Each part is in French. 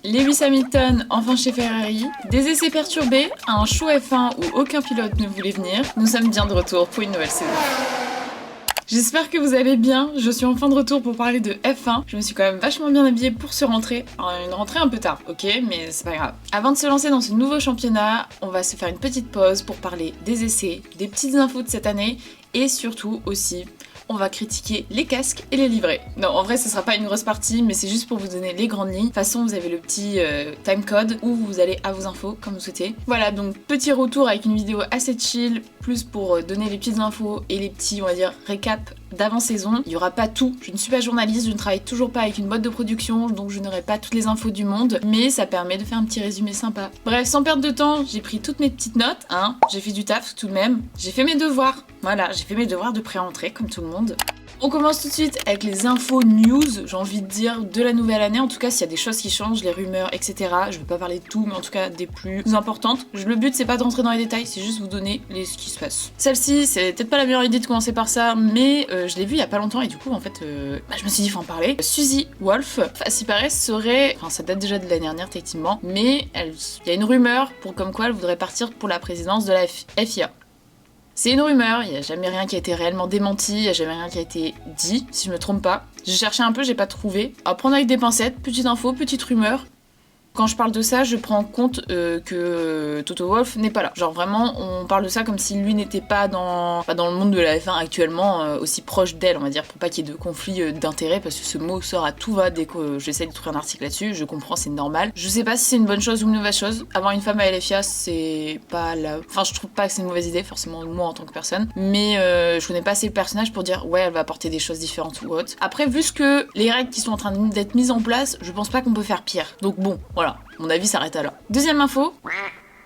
Lewis Hamilton, enfin chez Ferrari, des essais perturbés, un show F1 où aucun pilote ne voulait venir, nous sommes bien de retour pour une nouvelle saison. J'espère que vous allez bien, je suis enfin de retour pour parler de F1. Je me suis quand même vachement bien habillée pour ce rentrée. Alors, une rentrée un peu tard, ok, mais c'est pas grave. Avant de se lancer dans ce nouveau championnat, on va se faire une petite pause pour parler des essais, des petites infos de cette année et surtout aussi on va critiquer les casques et les livrets. Non, en vrai, ce sera pas une grosse partie, mais c'est juste pour vous donner les grandes lignes. De toute façon, vous avez le petit timecode où vous allez à vos infos, comme vous souhaitez. Voilà, donc petit retour avec une vidéo assez chill, plus pour donner les petites infos et les petits, on va dire, récap d'avant-saison. Il y aura pas tout. Je ne suis pas journaliste, je ne travaille toujours pas avec une boîte de production, donc je n'aurai pas toutes les infos du monde, mais ça permet de faire un petit résumé sympa. Bref, sans perdre de temps, j'ai pris toutes mes petites notes, hein. J'ai fait du taf tout de même. J'ai fait mes devoirs. Voilà, j'ai fait mes devoirs de pré-rentrée, comme tout le monde. On commence tout de suite avec les infos news, j'ai envie de dire, de la nouvelle année. En tout cas, s'il y a des choses qui changent, les rumeurs, etc. Je vais pas parler de tout, mais en tout cas des plus importantes. Le but, c'est pas de rentrer dans les détails, c'est juste vous donner ce qui se passe. Celle-ci, c'est peut-être pas la meilleure idée de commencer par ça, mais je l'ai vue il y a pas longtemps et du coup, en fait, je me suis dit, faut en parler. Suzy Wolff, à s'y paraît, serait... Enfin, ça date déjà de l'année dernière, techniquement, mais il y a une rumeur pour comme quoi elle voudrait partir pour la présidence de la FIA. C'est une rumeur, il n'y a jamais rien qui a été réellement démenti, il n'y a jamais rien qui a été dit, si je me trompe pas. J'ai cherché un peu, j'ai pas trouvé. À prendre avec des pincettes, petite info, petite rumeur. Quand je parle de ça, je prends en compte que Toto Wolff n'est pas là. Genre vraiment, on parle de ça comme si lui n'était pas dans le monde de la F1 actuellement, aussi proche d'elle, on va dire, pour pas qu'il y ait de conflit d'intérêts, parce que ce mot sort à tout va dès que j'essaie de trouver un article là-dessus, je comprends, c'est normal. Je sais pas si c'est une bonne chose ou une mauvaise chose. Avoir une femme à LFIA, c'est pas la... Enfin, je trouve pas que c'est une mauvaise idée, forcément, moi en tant que personne, mais je connais pas assez le personnage pour dire, ouais, elle va apporter des choses différentes ou autres. Après, vu ce que les règles qui sont en train d'être mises en place, je pense pas qu'on peut faire pire. Donc bon, voilà. Mon avis s'arrête à là. Deuxième info,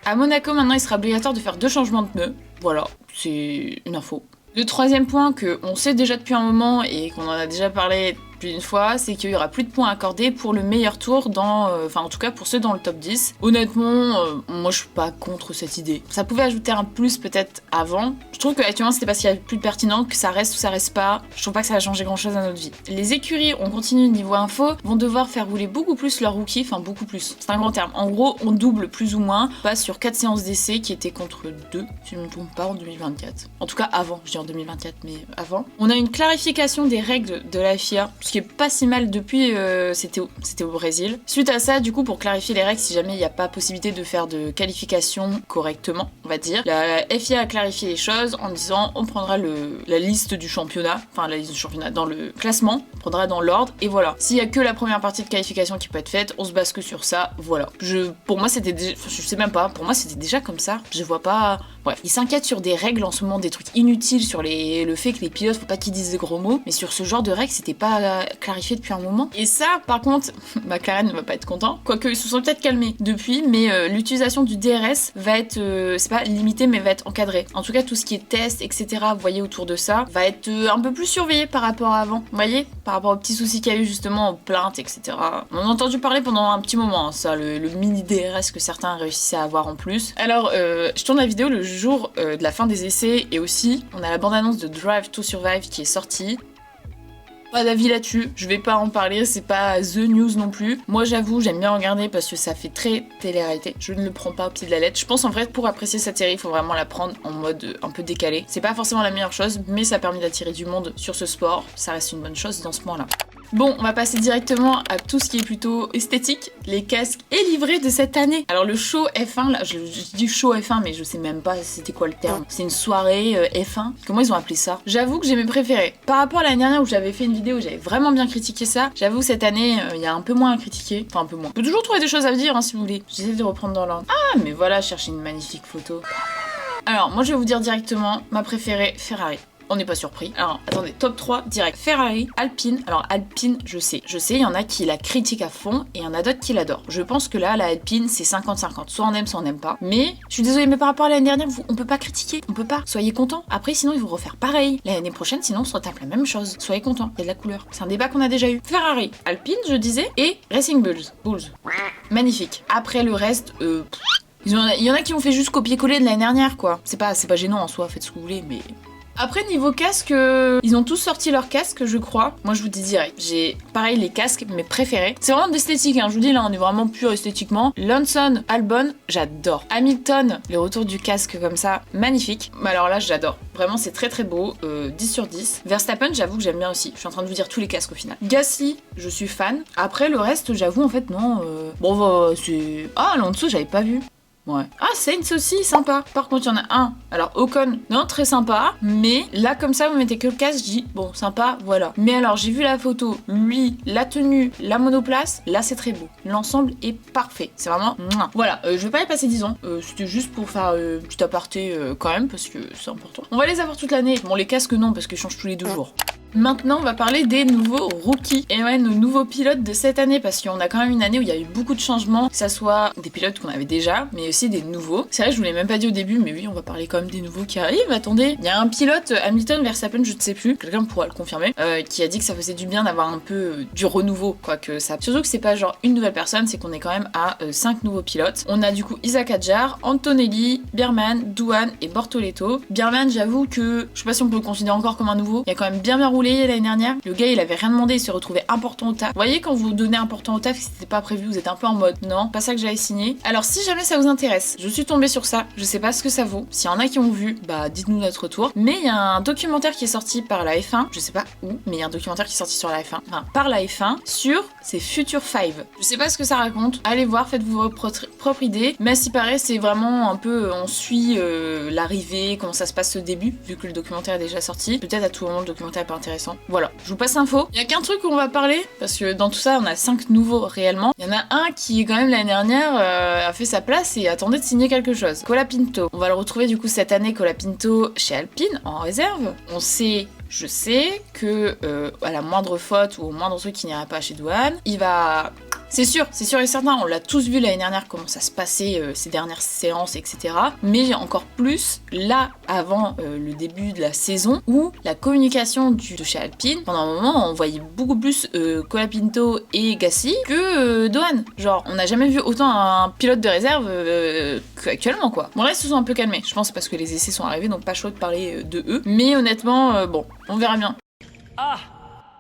à Monaco maintenant il sera obligatoire de faire 2 changements de pneus. Voilà, c'est une info. Le troisième point qu'on sait déjà depuis un moment et qu'on en a déjà parlé plus d'une fois, c'est qu'il y aura plus de points accordés pour le meilleur tour dans... Enfin en tout cas pour ceux dans le top 10. Honnêtement, moi je suis pas contre cette idée. Ça pouvait ajouter un plus peut-être avant. Je trouve qu'actuellement c'était parce qu'il y a plus de pertinent, que ça reste ou ça reste pas. Je trouve pas que ça va changer grand chose à notre vie. Les écuries, on continue niveau info, vont devoir faire rouler beaucoup plus leurs rookies, enfin beaucoup plus. C'est un grand terme. En gros, on double plus ou moins, on passe sur 4 séances d'essai qui étaient contre 2, si je ne me trompe pas, en 2024. En tout cas avant, je dis en 2024, mais avant. On a une clarification des règles de la FIA, ce qui est pas si mal depuis, c'était au Brésil. Suite à ça, du coup, pour clarifier les règles, si jamais il n'y a pas possibilité de faire de qualification correctement, on va dire, la FIA a clarifié les choses en disant on prendra la liste du championnat, enfin la liste du championnat dans le classement, on prendra dans l'ordre, et voilà. S'il y a que la première partie de qualification qui peut être faite, on se base que sur ça, voilà. Pour moi, c'était déjà, je sais même pas, pour moi, c'était déjà comme ça, je vois pas... Bref, ils s'inquiètent sur des règles en ce moment, des trucs inutiles, sur le fait que les pilotes, faut pas qu'ils disent des gros mots, mais sur ce genre de règles, c'était pas clarifié depuis un moment. Et ça, par contre, McLaren ne va pas être content, quoique ils se sont peut-être calmés depuis, mais l'utilisation du DRS va être, c'est pas limité, mais va être encadré. En tout cas, tout ce qui est test, etc., vous voyez autour de ça, va être un peu plus surveillé par rapport à avant, vous voyez, par rapport aux petits soucis qu'il y a eu justement, aux plaintes, etc. On en a entendu parler pendant un petit moment, hein, ça, le mini DRS que certains réussissaient à avoir en plus. Alors, je tourne la vidéo le jour de la fin des essais, et aussi, on a la bande-annonce de Drive to Survive qui est sortie. Pas d'avis là-dessus, je vais pas en parler, c'est pas The News non plus. Moi j'avoue, j'aime bien regarder parce que ça fait très télé-réalité. Je ne le prends pas au pied de la lettre. Je pense en vrai pour apprécier cette série, il faut vraiment la prendre en mode un peu décalé. C'est pas forcément la meilleure chose, mais ça permet d'attirer du monde sur ce sport. Ça reste une bonne chose dans ce moment-là. Bon, on va passer directement à tout ce qui est plutôt esthétique, les casques et livrets de cette année. Alors le show F1, là, je dis show F1, mais je sais même pas c'était quoi le terme. C'est une soirée F1. Comment ils ont appelé ça? J'avoue que j'ai mes préférés. Par rapport à l'année dernière où j'avais fait une vidéo où j'avais vraiment bien critiqué ça, j'avoue que cette année, il y a un peu moins à critiquer. Enfin, un peu moins. On peut toujours trouver des choses à dire, hein, si vous voulez. J'essaie de reprendre dans l'ordre. Ah, mais voilà, chercher une magnifique photo. Alors, moi, je vais vous dire directement, ma préférée, Ferrari. On n'est pas surpris. Alors, attendez, top 3, direct. Ferrari, Alpine. Alors, Alpine, je sais, il y en a qui la critiquent à fond et il y en a d'autres qui l'adorent. Je pense que là, la Alpine, c'est 50-50. Soit on aime, soit on n'aime pas. Mais, je suis désolée, mais par rapport à l'année dernière, on peut pas critiquer. On peut pas. Soyez contents. Après, sinon, ils vont refaire pareil. L'année prochaine, sinon, on se retape la même chose. Soyez contents. Il y a de la couleur. C'est un débat qu'on a déjà eu. Ferrari, Alpine, je disais, et Racing Bulls. Magnifique. Après, le reste, il y en a qui ont fait juste copier-coller de l'année dernière, quoi. C'est pas gênant en soi, faites ce que vous voulez, mais... Après niveau casque, ils ont tous sorti leurs casques je crois. Moi je vous dis direct, j'ai pareil les casques mes préférés. C'est vraiment d'esthétique hein, je vous dis là on est vraiment pur esthétiquement. Lanson, Albon, j'adore. Hamilton, le retour du casque comme ça, magnifique. Mais alors là j'adore, vraiment c'est très très beau, 10 sur 10. Verstappen j'avoue que j'aime bien aussi, je suis en train de vous dire tous les casques au final. Gasly, je suis fan. Après le reste j'avoue en fait non, bon bah c'est... Ah là en dessous j'avais pas vu. Ouais. Ah, Saints aussi, sympa. Par contre, il y en a un. Alors, Ocon, non, très sympa. Mais là, comme ça, vous mettez que le casque, je dis, bon, sympa, voilà. Mais alors, j'ai vu la photo, lui, la tenue, la monoplace. Là, c'est très beau. L'ensemble est parfait. C'est vraiment... Mouah. Voilà, je vais pas y passer 10 ans. C'était juste pour faire un petit aparté quand même, parce que c'est important. On va les avoir toute l'année. Bon, les casques, non, parce qu'ils changent tous les 2 jours. Maintenant, on va parler des nouveaux rookies. Et ouais, nos nouveaux pilotes de cette année, parce qu'on a quand même une année où il y a eu beaucoup de changements, que ça soit des pilotes qu'on avait déjà, mais aussi des nouveaux. C'est vrai, je vous l'ai même pas dit au début, mais oui, on va parler quand même des nouveaux qui arrivent. Attendez, il y a un pilote, Hamilton, Verstappen, je ne sais plus, quelqu'un pourra le confirmer, qui a dit que ça faisait du bien d'avoir un peu du renouveau, quoi que ça. Surtout que c'est pas genre une nouvelle personne, c'est qu'on est quand même à 5 nouveaux pilotes. On a du coup Isaac Hadjar, Antonelli, Bierman, Douane et Bortoleto. Bierman, j'avoue que je sais pas si on peut le considérer encore comme un nouveau. Il a quand même bien roulé l'année dernière. Le gars, il avait rien demandé, il se retrouvait important au taf. Vous voyez, quand vous donnez important au taf, si c'était pas prévu, vous êtes un peu en mode non, pas ça que j'avais signé. Alors, si jamais ça vous intéresse, je suis tombée sur ça. Je sais pas ce que ça vaut. S'il y en a qui ont vu, bah dites-nous notre retour. Mais il y a un documentaire qui est sorti par la F1. Je sais pas où, mais il y a un documentaire qui est sorti sur la F1. Enfin, par la F1 sur ces Future 5. Je sais pas ce que ça raconte. Allez voir, faites-vous vos propres idées. Mais à ce qui paraît, c'est vraiment un peu. On suit l'arrivée, comment ça se passe au début, vu que le documentaire est déjà sorti. Peut-être à tout moment, le documentaire est pas intéressant. Voilà, je vous passe l'info. Il y a qu'un truc où on va parler, parce que dans tout ça, on a 5 nouveaux réellement. Il y en a un qui, quand même, l'année dernière, a fait sa place et attendait de signer quelque chose. Colapinto. On va le retrouver du coup cette année, Colapinto, chez Alpine, en réserve. On sait. Je sais que à la moindre faute ou au moindre truc qui n'irait pas chez Douane, il va... C'est sûr et certain, on l'a tous vu l'année dernière comment ça se passait, ces dernières séances, etc. Mais encore plus, là, avant le début de la saison, où la communication de chez Alpine, pendant un moment, on voyait beaucoup plus Colapinto et Gasly que Douane. Genre, on n'a jamais vu autant un pilote de réserve qu'actuellement, quoi. Bon, là, ils se sont un peu calmés. Je pense parce que les essais sont arrivés, donc pas chaud de parler de eux. Mais honnêtement, bon, on verra bien. Ah!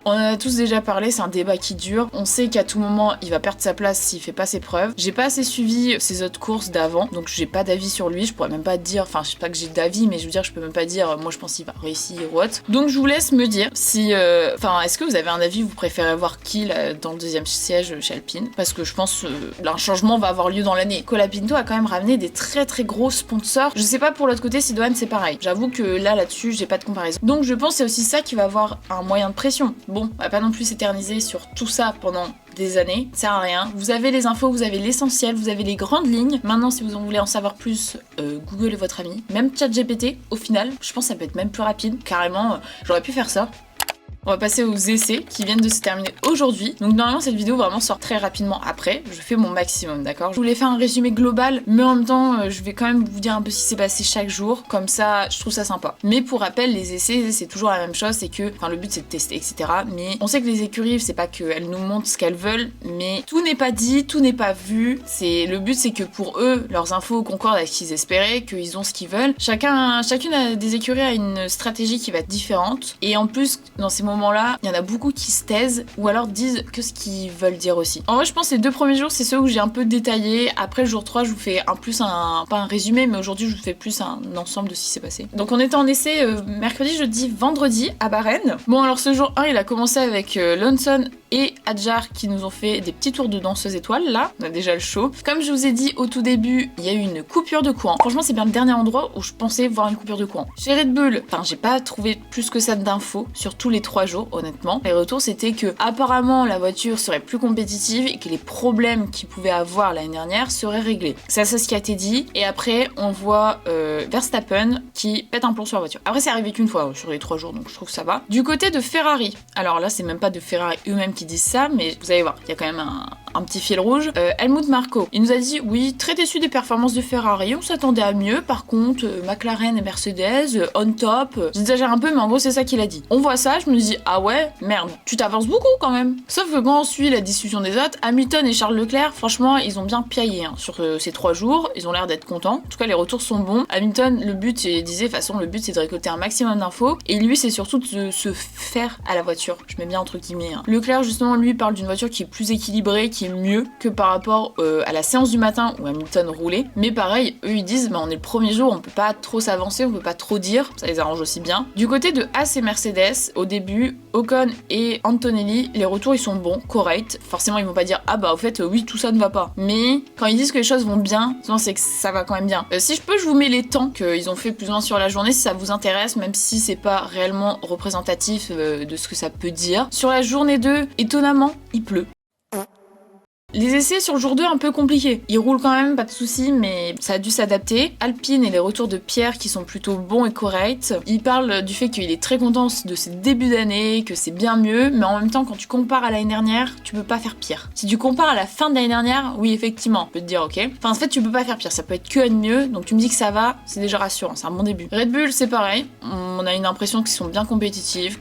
On en a tous déjà parlé, c'est un débat qui dure. On sait qu'à tout moment, il va perdre sa place s'il fait pas ses preuves. J'ai pas assez suivi ses autres courses d'avant, donc j'ai pas d'avis sur lui. Je pourrais même pas dire, enfin, je sais pas que j'ai d'avis, mais je veux dire, je peux même pas dire, moi je pense qu'il va réussir ou autre. Donc je vous laisse me dire si, enfin, est-ce que vous avez un avis, vous préférez voir qui là, dans le deuxième siège chez Alpine? Parce que je pense un changement va avoir lieu dans l'année. Colapinto a quand même ramené des très très gros sponsors. Je sais pas pour l'autre côté si Douane c'est pareil. J'avoue que là-dessus, j'ai pas de comparaison. Donc je pense que c'est aussi ça qui va avoir un moyen de pression. Bon, on va pas non plus s'éterniser sur tout ça pendant des années, ça sert à rien. Vous avez les infos, vous avez l'essentiel, vous avez les grandes lignes. Maintenant, si vous en voulez en savoir plus, Google est votre ami. Même ChatGPT, au final, je pense que ça peut être même plus rapide. Carrément, j'aurais pu faire ça. On va passer aux essais qui viennent de se terminer aujourd'hui. Donc normalement cette vidéo vraiment sort très rapidement après. Je fais mon maximum, d'accord? Je voulais faire un résumé global, mais en même temps je vais quand même vous dire un peu ce qui s'est passé chaque jour. Comme ça, je trouve ça sympa. Mais pour rappel, les essais c'est toujours la même chose, c'est que, enfin le but c'est de tester, etc. Mais on sait que les écuries, c'est pas qu'elles nous montrent ce qu'elles veulent, mais tout n'est pas dit, tout n'est pas vu. Le but c'est que pour eux, leurs infos concordent avec ce qu'ils espéraient, qu'ils ont ce qu'ils veulent. Chacune des écuries a une stratégie qui va être différente. Et en plus, dans ces moments-là, il y en a beaucoup qui se taisent ou alors disent que ce qu'ils veulent dire aussi. En vrai, je pense que les 2 premiers jours, c'est ceux où j'ai un peu détaillé. Après, le jour 3, je vous fais pas un résumé, mais aujourd'hui, je vous fais plus un ensemble de ce qui s'est passé. Donc, on était en essai mercredi, jeudi, vendredi à Bahreïn. Bon, alors ce jour 1, il a commencé avec Lawson et Hadjar qui nous ont fait des petits tours de danseuse étoile. Là, on a déjà le show. Comme je vous ai dit au tout début, il y a eu une coupure de courant. Franchement, c'est bien le dernier endroit où je pensais voir une coupure de courant. Chez Red Bull, enfin, j'ai pas trouvé plus que ça d'infos sur tous les 3 jours, honnêtement. Les retours, c'était que apparemment la voiture serait plus compétitive et que les problèmes qu'ils pouvaient avoir l'année dernière seraient réglés. C'est ça ce qui a été dit. Et après, on voit Verstappen qui pète un plomb sur la voiture. Après, c'est arrivé qu'une fois sur les 3 jours, donc je trouve que ça va. Du côté de Ferrari, alors là, c'est même pas de Ferrari eux-mêmes qui disent ça, mais vous allez voir, il y a quand même un petit fil rouge. Helmut Marko, il nous a dit oui, très déçu des performances de Ferrari, on s'attendait à mieux. Par contre, McLaren et Mercedes, on top. J'exagère un peu, mais en gros, c'est ça qu'il a dit. On voit ça, je me dis ah ouais, merde, tu t'avances beaucoup quand même. Sauf que quand on suit la discussion des autres, Hamilton et Charles Leclerc, franchement, ils ont bien piaillé sur ces 3 jours. Ils ont l'air d'être contents. En tout cas, les retours sont bons. Hamilton, le but, il disait, de toute façon, le but, c'est de récolter un maximum d'infos. Et lui, c'est surtout de se faire à la voiture. Je mets bien entre guillemets. Leclerc, justement, lui, parle d'une voiture qui est plus équilibrée, qui est mieux que par rapport à la séance du matin où Hamilton roulait. Mais pareil, eux, ils disent, on est le premier jour, on peut pas trop s'avancer, on peut pas trop dire. Ça les arrange aussi bien. Du côté de Haas et Mercedes, au début, Ocon et Antonelli, les retours, ils sont bons, corrects. Forcément, ils vont pas dire, ah bah, au fait, oui, tout ça ne va pas. Mais quand ils disent que les choses vont bien, souvent, c'est que ça va quand même bien. Si je peux, je vous mets les temps qu'ils ont fait plus ou moins sur la journée, si ça vous intéresse, même si c'est pas réellement représentatif de ce que ça peut dire. Sur la journée 2, étonnamment, il pleut. Les essais sur le jour 2 un peu compliqués. Ils roulent quand même, pas de soucis, mais ça a dû s'adapter. Alpine et les retours de Pierre qui sont plutôt bons et corrects. Il parle du fait qu'il est très content de ses débuts d'année, que c'est bien mieux, mais en même temps quand tu compares à l'année dernière, tu peux pas faire pire. Si tu compares à la fin de l'année dernière, oui effectivement, on peut te dire ok. Enfin en fait tu peux pas faire pire, ça peut être que mieux, donc tu me dis que ça va, c'est déjà rassurant, c'est un bon début. Red Bull c'est pareil, on a une impression qu'ils sont bien compétitifs,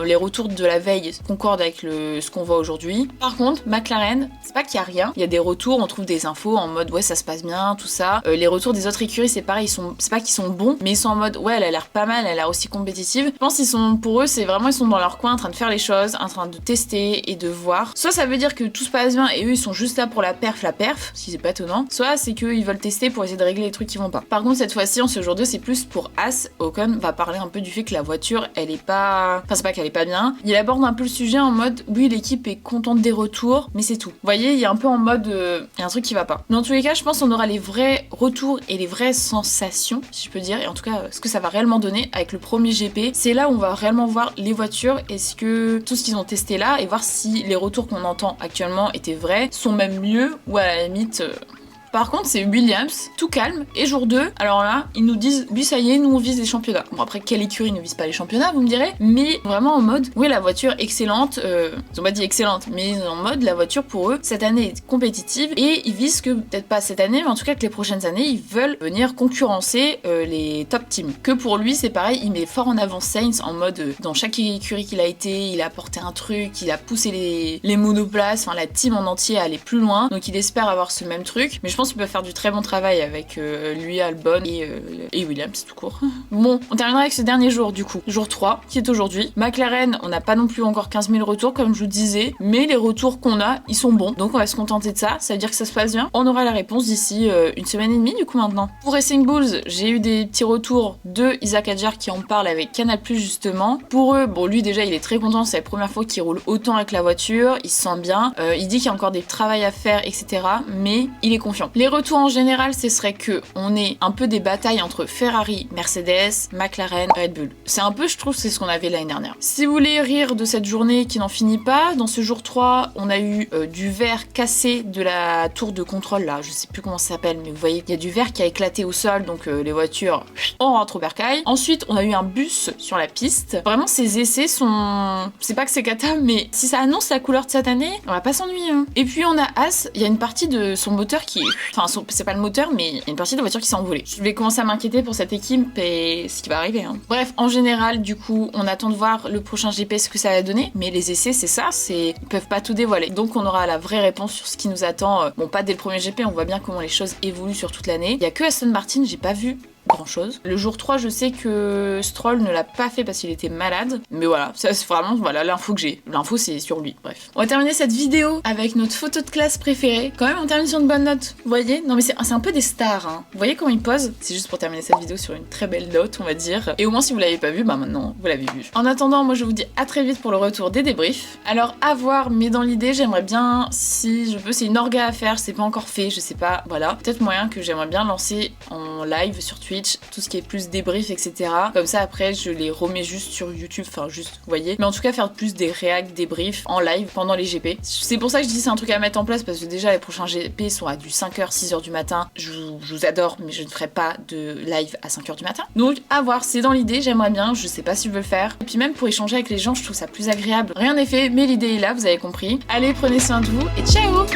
les retours de la veille concordent avec ce qu'on voit aujourd'hui. Par contre, McLaren, c'est pas qu'il y a rien, il y a des retours, on trouve des infos en mode ouais ça se passe bien, tout ça. Les retours des autres écuries c'est pareil, c'est pas qu'ils sont bons, mais ils sont en mode ouais elle a l'air pas mal, elle a l'air aussi compétitive. Je pense pour eux c'est vraiment ils sont dans leur coin en train de faire les choses, en train de tester et de voir. Soit ça veut dire que tout se passe bien et eux ils sont juste là pour la perf, si c'est pas étonnant. Soit c'est qu'ils veulent tester pour essayer de régler les trucs qui vont pas. Par contre cette fois-ci en ce jour 2 c'est plus pour Haas. Ocon va parler un peu du fait que la voiture elle est pas, enfin c'est pas qu'elle est pas bien. Il aborde un peu le sujet en mode oui l'équipe est contente des retours, mais c'est tout. Vous voyez il y a un peu en mode il y a un truc qui va pas. Dans tous les cas je pense qu'on aura les vrais retours et les vraies sensations si je peux dire, et en tout cas ce que ça va réellement donner avec le premier GP. C'est là où on va réellement voir les voitures, est-ce que tout ce qu'ils ont testé là, et voir si les retours qu'on entend actuellement étaient vrais, sont même mieux ou à la limite Par contre, c'est Williams, tout calme, et jour 2, alors là, ils nous disent, oui, ça y est, nous on vise les championnats. Bon, après, quelle écurie ne vise pas les championnats, vous me direz, mais vraiment en mode, oui, la voiture excellente, ils ont pas dit excellente, mais en mode, la voiture pour eux, cette année est compétitive, et ils visent que, peut-être pas cette année, mais en tout cas que les prochaines années, ils veulent venir concurrencer les top teams. Que pour lui, c'est pareil, il met fort en avant Sainz, en mode, dans chaque écurie qu'il a été, il a apporté un truc, il a poussé les monoplaces, enfin la team en entier à aller plus loin, donc il espère avoir ce même truc, mais je pense qu'il peut faire du très bon travail avec lui, Albon et Williams tout court. Bon, on terminera avec ce dernier jour du coup, jour 3, qui est aujourd'hui. McLaren, on n'a pas non plus encore 15 000 retours comme je vous disais, mais les retours qu'on a, ils sont bons, donc on va se contenter de ça, ça veut dire que ça se passe bien. On aura la réponse d'ici une semaine et demie du coup maintenant. Pour Racing Bulls, j'ai eu des petits retours de Isaac Adjar qui en parle avec Canal+ justement. Pour eux, bon lui déjà il est très content, c'est la première fois qu'il roule autant avec la voiture, il se sent bien, il dit qu'il y a encore des travaux à faire, etc. Mais il est confiant. Les retours en général, ce serait que on ait un peu des batailles entre Ferrari, Mercedes, McLaren, Red Bull. C'est un peu, je trouve, c'est ce qu'on avait l'année dernière. Si vous voulez rire de cette journée qui n'en finit pas, dans ce jour 3, on a eu du verre cassé de la tour de contrôle, là, je sais plus comment ça s'appelle, mais vous voyez, il y a du verre qui a éclaté au sol, donc les voitures, on rentre au bercail. Ensuite, on a eu un bus sur la piste. Vraiment, ces essais sont... C'est pas que c'est cata, mais si ça annonce la couleur de cette année, on va pas s'ennuyer. Hein. Et puis, on a As, il y a une partie de son moteur qui est... Enfin, c'est pas le moteur, mais il y a une partie de la voiture qui s'est envolée. Je vais commencer à m'inquiéter pour cette équipe et ce qui va arriver. Hein. Bref, en général, du coup, on attend de voir le prochain GP ce que ça va donner, mais les essais, c'est ça, ils peuvent pas tout dévoiler. Donc, on aura la vraie réponse sur ce qui nous attend. Bon, pas dès le premier GP, on voit bien comment les choses évoluent sur toute l'année. Il y a que Aston Martin, j'ai pas vu grand chose. Le jour 3, je sais que Stroll ne l'a pas fait parce qu'il était malade. Mais voilà, ça c'est vraiment voilà l'info que j'ai. L'info c'est sur lui, bref. On va terminer cette vidéo avec notre photo de classe préférée. Quand même, on termine sur une bonne note. Vous voyez? Non mais c'est un peu des stars. Hein. Vous voyez comment ils posent? C'est juste pour terminer cette vidéo sur une très belle note, on va dire. Et au moins si vous l'avez pas vu, bah maintenant vous l'avez vu. En attendant, moi je vous dis à très vite pour le retour des débriefs. Alors à voir, mais dans l'idée, j'aimerais bien, si je peux, c'est une orga à faire, c'est pas encore fait, je sais pas. Voilà. Peut-être moyen que j'aimerais bien lancer en live sur Twitch Twitch, tout ce qui est plus débrief, etc. Comme ça après je les remets juste sur YouTube, enfin juste, vous voyez. Mais en tout cas faire plus des réacs, débriefs en live pendant les GP. C'est pour ça que je dis c'est un truc à mettre en place parce que déjà les prochains GP sont à du 5h, 6h du matin. Je vous adore mais je ne ferai pas de live à 5h du matin. Donc à voir, c'est dans l'idée, j'aimerais bien, je sais pas si je veux le faire. Et puis même pour échanger avec les gens, je trouve ça plus agréable. Rien n'est fait, mais l'idée est là, vous avez compris. Allez, prenez soin de vous et ciao!